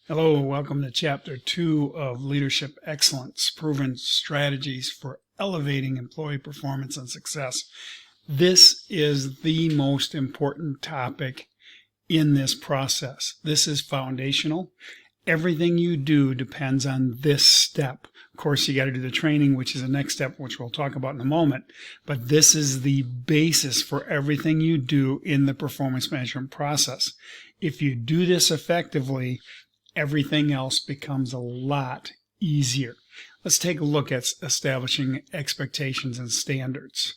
Hello, welcome to Chapter 2 of Leadership Excellence, Proven Strategies for Elevating Employee Performance and Success. This is the most important topic in this process. This is foundational. Everything you do depends on this step. Of course, you got to do the training, which is the next step, which we'll talk about in a moment. But this is the basis for everything you do in the performance management process. If you do this effectively, everything else becomes a lot easier. Let's take a look at establishing expectations and standards.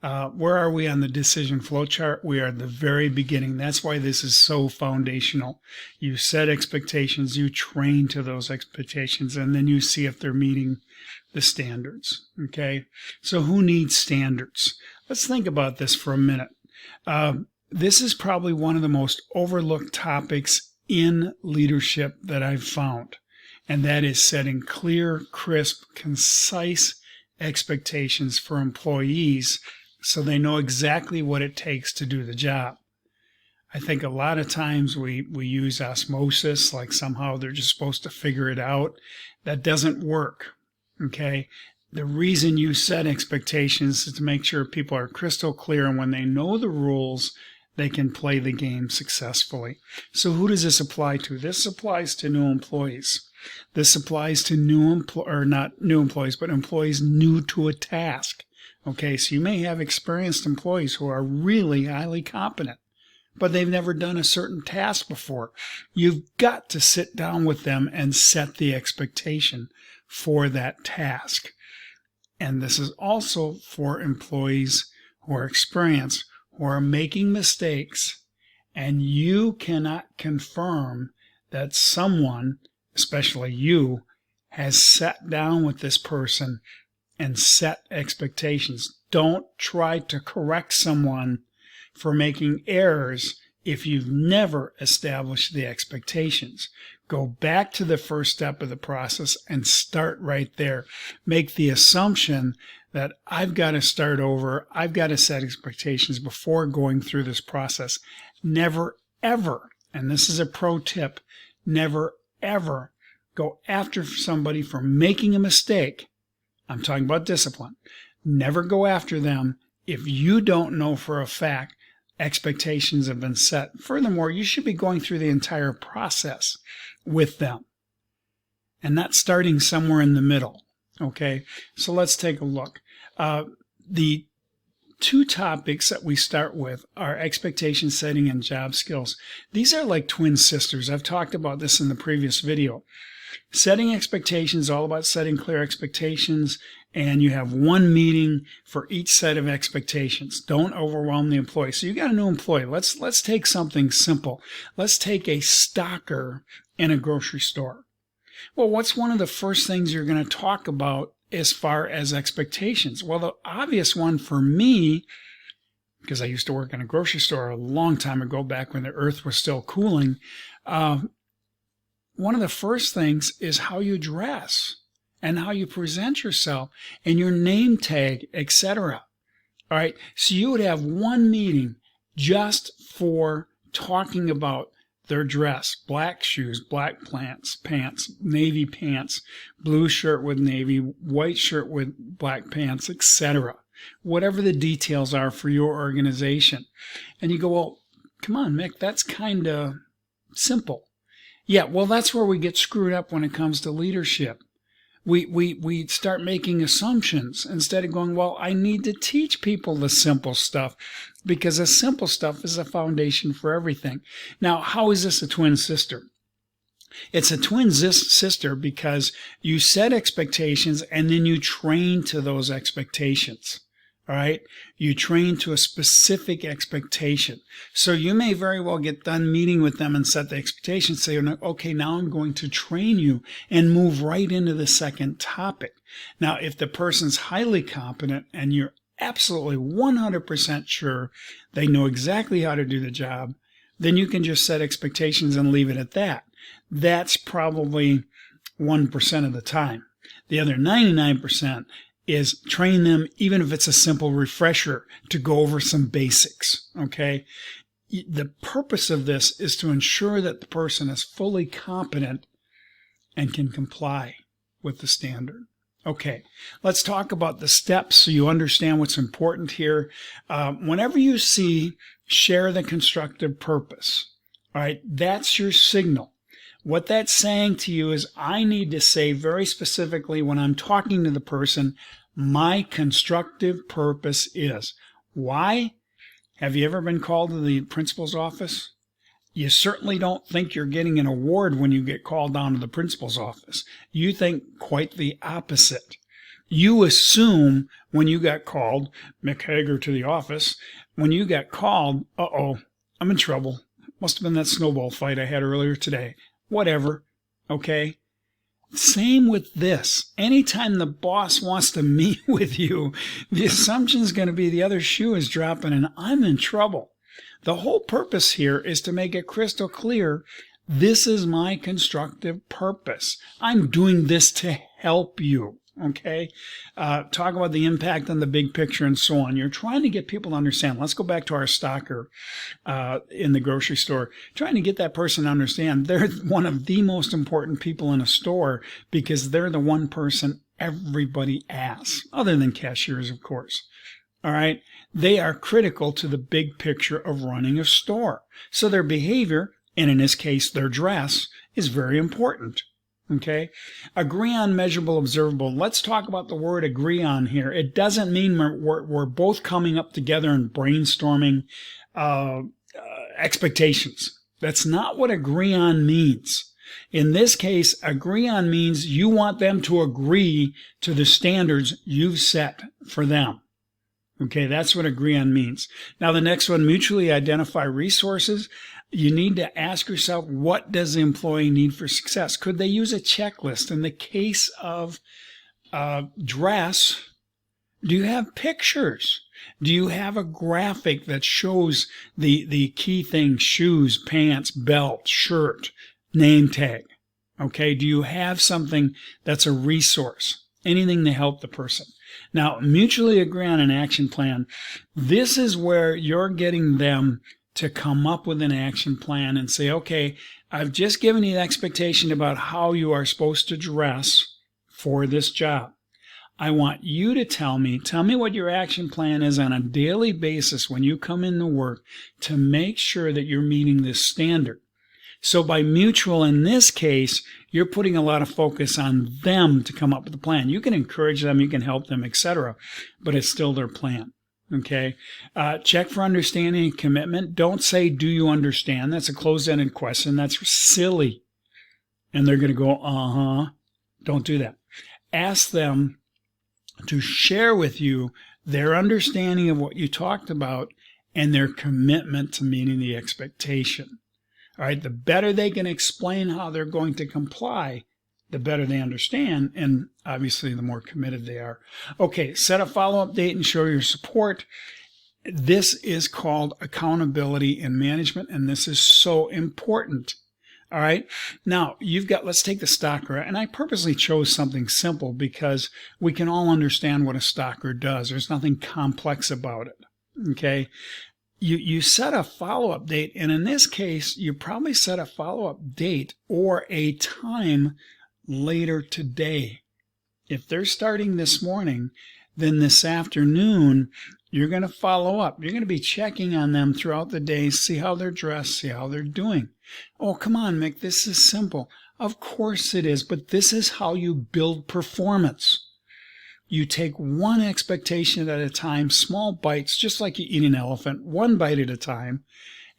Where are we on the decision flow chart? We are at the very beginning. That's why this is so foundational. You set expectations, you train to those expectations, and then you see if they're meeting the standards. Okay? So who needs standards? Let's think about this for a minute. This is probably one of the most overlooked topics in leadership that I've found, and that is setting clear, crisp, concise expectations for employees so they know exactly what it takes to do the job. I think a lot of times we use osmosis, like somehow they're just supposed to figure it out. That doesn't work, okay? The reason you set expectations is to make sure people are crystal clear, and when they know the rules, they can play the game successfully. So who does this apply to? This applies to new employees. This applies to not new employees, but employees new to a task. Okay, so you may have experienced employees who are really highly competent, but they've never done a certain task before. You've got to sit down with them and set the expectation for that task. And this is also for employees who are experienced, who are making mistakes, and you cannot confirm that someone, especially you, has sat down with this person and set expectations. Don't try to correct someone for making errors if you've never established the expectations. Go back to the first step of the process and start right there. Make the assumption that I've got to start over. I've got to set expectations before going through this process. Never, ever, and this is a pro tip, never, ever go after somebody for making a mistake. I'm talking about discipline. Never go after them if you don't know for a fact expectations have been set. Furthermore, you should be going through the entire process with them and not starting somewhere in the middle. Okay, so let's take a look. The two topics that we start with are expectation setting and job skills. These are like twin sisters. I've talked about this in the previous video. Setting expectations is all about setting clear expectations, and you have one meeting for each set of expectations. Don't overwhelm the employee. So you got a new employee. Let's take something simple. Let's take a stocker in a grocery store. Well, what's one of the first things you're going to talk about as far as expectations? Well, the obvious one for me, because I used to work in a grocery store a long time ago, back when the earth was still cooling, one of the first things is how you dress and how you present yourself and your name tag, etc. All right, so you would have one meeting just for talking about their dress: black shoes, black pants, navy pants, blue shirt with navy, white shirt with black pants, etc. Whatever the details are for your organization. And you go, well, come on, Mick, that's kind of simple. Yeah, well, that's where we get screwed up when it comes to leadership. We start making assumptions instead of going, well, I need to teach people the simple stuff, because the simple stuff is a foundation for everything. Now, how is this a twin sister? It's a twin sister because you set expectations and then you train to those expectations. All right. You train to a specific expectation. So you may very well get done meeting with them and set the expectation, say, okay, now I'm going to train you, and move right into the second topic. Now, if the person's highly competent and you're absolutely 100% sure they know exactly how to do the job, then you can just set expectations and leave it at that. That's probably 1% of the time. The other 99% is train them, even if it's a simple refresher, to go over some basics, okay? the purpose of this is to ensure that the person is fully competent and can comply with the standard. Okay, let's talk about the steps so you understand what's important here. Whenever you see share the constructive purpose, all right, that's your signal. What that's saying to you is I need to say very specifically when I'm talking to the person, my constructive purpose is. Why? Have you ever been called to the principal's office? You certainly don't think you're getting an award when you get called down to the principal's office. You think quite the opposite. You assume when you got called, Mick Hager to the office, when you got called, uh-oh, I'm in trouble. Must have been that snowball fight I had earlier today. Whatever, okay? Same with this. Anytime the boss wants to meet with you, the assumption is going to be the other shoe is dropping and I'm in trouble. The whole purpose here is to make it crystal clear, this is my constructive purpose. I'm doing this to help you, okay? Talk about the impact on the big picture and so on. You're trying to get people to understand. Let's go back to our stocker in the grocery store. Trying to get that person to understand they're one of the most important people in a store because they're the one person everybody asks, other than cashiers, of course. All right? They are critical to the big picture of running a store. So their behavior, and in this case, their dress, is very important. Okay? Agree on, measurable, observable. Let's talk about the word agree on here. It doesn't mean we're both coming up together and brainstorming expectations. That's not what agree on means. In this case, agree on means you want them to agree to the standards you've set for them. Okay, that's what agree on means. Now, the next one, mutually identify resources. You need to ask yourself, what does the employee need for success? Could they use a checklist? In the case of dress, do you have pictures? Do you have a graphic that shows the key things, shoes, pants, belt, shirt, name tag? Okay, do you have something that's a resource? Anything to help the person? Now, mutually agree on an action plan. This is where you're getting them to come up with an action plan and say, okay, I've just given you the expectation about how you are supposed to dress for this job. I want you to tell me what your action plan is on a daily basis when you come into work to make sure that you're meeting this standard. So by mutual, in this case, you're putting a lot of focus on them to come up with a plan. You can encourage them, you can help them, etc., but it's still their plan. Okay? Check for understanding and commitment. Don't say, do you understand? That's a closed-ended question. That's silly. And they're going to go, uh-huh. Don't do that. Ask them to share with you their understanding of what you talked about and their commitment to meeting the expectation. All right, the better they can explain how they're going to comply, the better they understand, and obviously the more committed they are. Okay, set a follow-up date and show your support. This is called accountability in management, and this is so important. All right, now let's take the stalker, and I purposely chose something simple because we can all understand what a stalker does. There's nothing complex about it. Okay. You set a follow-up date, and in this case, you probably set a follow-up date or a time later today. If they're starting this morning, then this afternoon, you're going to follow up. You're going to be checking on them throughout the day, see how they're dressed, see how they're doing. Oh, come on, Mick, this is simple. Of course it is, but this is how you build performance. You take one expectation at a time, small bites, just like you eat an elephant, one bite at a time,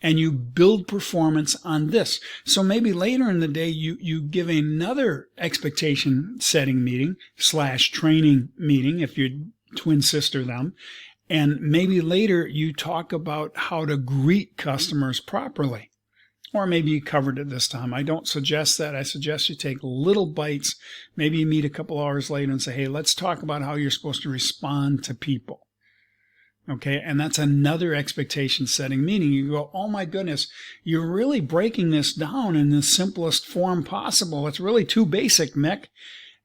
and you build performance on this. So maybe later in the day, you give another expectation setting meeting / training meeting, if you twin sister them, and maybe later you talk about how to greet customers properly. Or maybe you covered it this time. I don't suggest that. I suggest you take little bites. Maybe you meet a couple hours later and say, hey, let's talk about how you're supposed to respond to people. Okay, and that's another expectation setting meeting. You go, oh my goodness, you're really breaking this down in the simplest form possible. It's really too basic, Mick.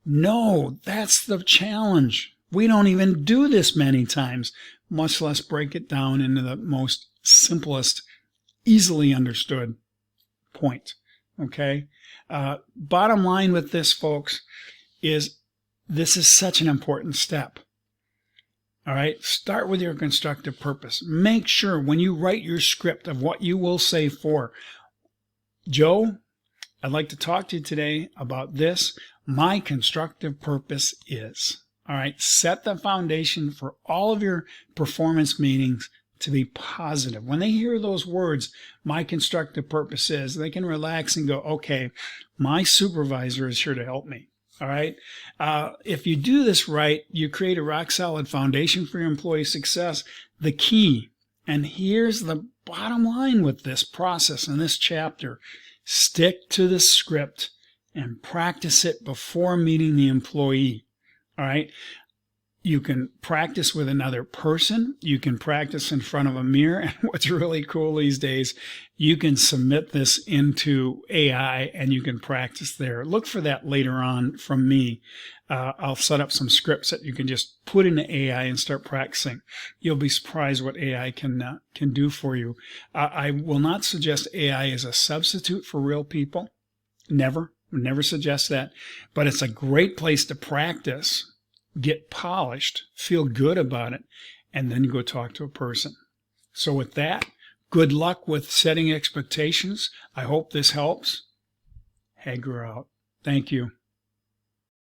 No, that's the challenge. We don't even do this many times, much less break it down into the most simplest easily understood point. Okay. Bottom line with this, folks, is this is such an important step. All right. Start with your constructive purpose. Make sure when you write your script of what you will say for Joe, I'd like to talk to you today about this. My constructive purpose is. All right. Set the foundation for all of your performance meetings to be positive. When they hear those words, my constructive purpose is, they can relax and go, okay, my supervisor is here to help me. All right. If you do this right, you create a rock solid foundation for your employee success. The key, and here's the bottom line with this process in this chapter, stick to the script and practice it before meeting the employee. All right. You can practice with another person. You can practice in front of a mirror. And what's really cool these days, you can submit this into AI and you can practice there. Look for that later on from me. I'll set up some scripts that you can just put into AI and start practicing. You'll be surprised what AI can do for you. I will not suggest AI as a substitute for real people. Never suggest that. But it's a great place to practice. Get polished, feel good about it, and then go talk to a person. So with that, good luck with setting expectations. I hope this helps. Hager out. Thank you.